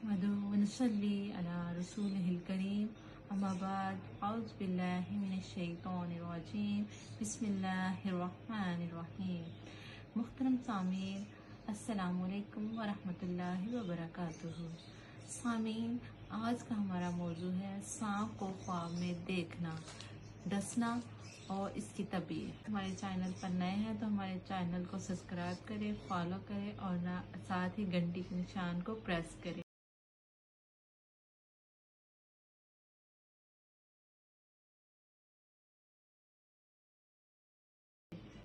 नहमदुहु व नसल्ली अला रसूलिहिल करीम अम्मा बाद औज़ु बिल्लाहि मिनश शैतानिर रजीम बिस्मिल्लाहिर रहमानिर रहीम। मुहतरम सामीन, अस्सलामु अलैकुम व रहमतुल्लाहि व बरकातुहू। सामीन, आज का हमारा मौजू है सांप को ख्वाब में देखना, डसना और इसकी तबीयत। हमारे चैनल पर नए हैं तो हमारे चैनल को सब्सक्राइब करें, फॉलो करें और साथ ही घंटी के निशान को प्रेस करें।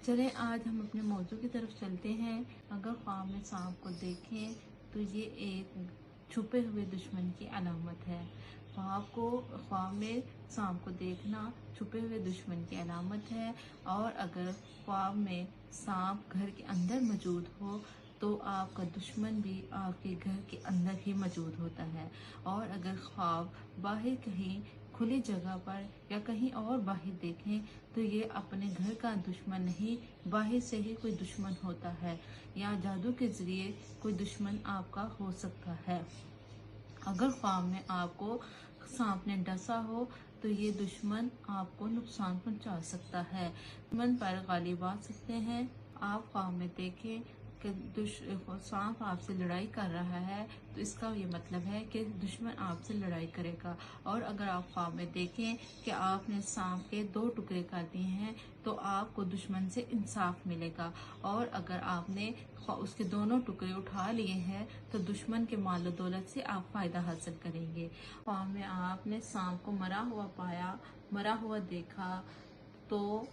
चलें आज हम अपने मौजू की तरफ चलते हैं। अगर ख्वाब में सांप को देखें तो ये एक छुपे हुए दुश्मन की अलामत है। ख्वाब में सांप को देखना छुपे हुए दुश्मन की अलामत है। और अगर ख्वाब में सांप घर के अंदर मौजूद हो तो आपका दुश्मन भी आपके घर के अंदर ही मौजूद होता है। और अगर ख्वाब बाहर कहीं खुली जगह पर या कहीं और बाहर देखें तो ये अपने घर का दुश्मन नहीं, बाहर से ही कोई दुश्मन होता है या जादू के जरिए कोई दुश्मन आपका हो सकता है। अगर ख्वाब में आपको सांप ने डसा हो तो ये दुश्मन आपको नुकसान पहुंचा सकता है, दुश्मन पर गालिब आ सकते हैं। आप ख्वाब में देखें कि सांप आपसे लड़ाई कर रहा है तो इसका ये मतलब है कि दुश्मन आपसे लड़ाई करेगा। और अगर आप ख्वाब में देखें कि आपने सांप के 2 टुकड़े कर दिए हैं तो आपको दुश्मन से इंसाफ मिलेगा। और अगर आपने उसके दोनों टुकड़े उठा लिए हैं तो दुश्मन के माल दौलत से आप फायदा हासिल करेंगे। ख्वाब में आपने सांप को मरा हुआ पाया, मरा हुआ देखा तो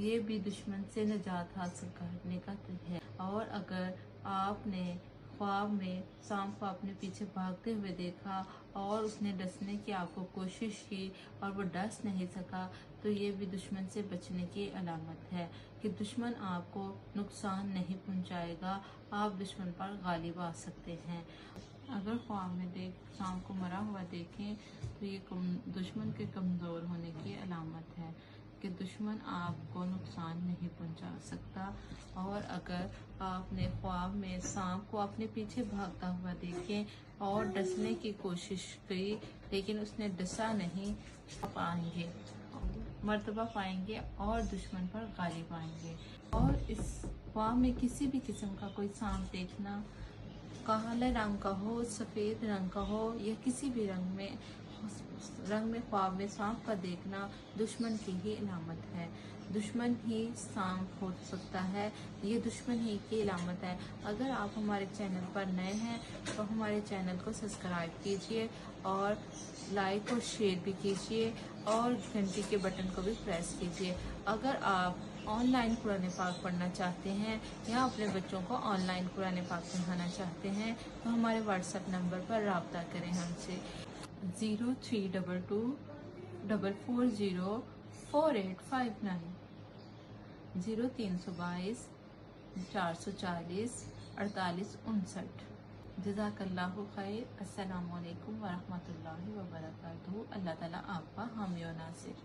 ये भी दुश्मन से निजात हासिल करने का है। और अगर आपने ख्वाब में सांप को अपने पीछे भागते हुए देखा और उसने डसने की आपको कोशिश की और वो डस नहीं सका तो ये भी दुश्मन से बचने की अलामत है कि दुश्मन आपको नुकसान नहीं पहुंचाएगा, आप दुश्मन पर गालिब आ सकते हैं। अगर ख्वाब में सांप को मरा हुआ देखें तो ये दुश्मन के कमज़ोर होने की अलामत है कि दुश्मन आपको नुकसान नहीं पहुंचा सकता। और अगर आपने ख्वाब में सांप को अपने पीछे भागता हुआ देखें और डसने की कोशिश की लेकिन उसने डसा नहीं, पाएंगे मर्तबा पाएंगे और दुश्मन पर गालिब आएंगे। और इस ख्वाब में किसी भी किस्म का कोई सांप देखना, काले रंग का हो, सफ़ेद रंग का हो या किसी भी रंग में ख्वाब में सांप का देखना दुश्मन की ही अलामत है। दुश्मन ही सांप हो सकता है, ये दुश्मन ही की अलामत है। अगर आप हमारे चैनल पर नए हैं तो हमारे चैनल को सब्सक्राइब कीजिए और लाइक और शेयर भी कीजिए और घंटी के बटन को भी प्रेस कीजिए। अगर आप ऑनलाइन कुरान पाक पढ़ना चाहते हैं या अपने बच्चों को ऑनलाइन कुरान पाक पढ़ाना चाहते हैं तो हमारे व्हाट्सएप नंबर पर राब्ता करें हमसे 0322 440 4859 0322 440 4859। जज़ाकल्लाहु खैर। अस्सलामु अलैकुम व रहमतुल्लाहि व बरकातुहू। अल्लाह ताला आपका हामी और नासिर।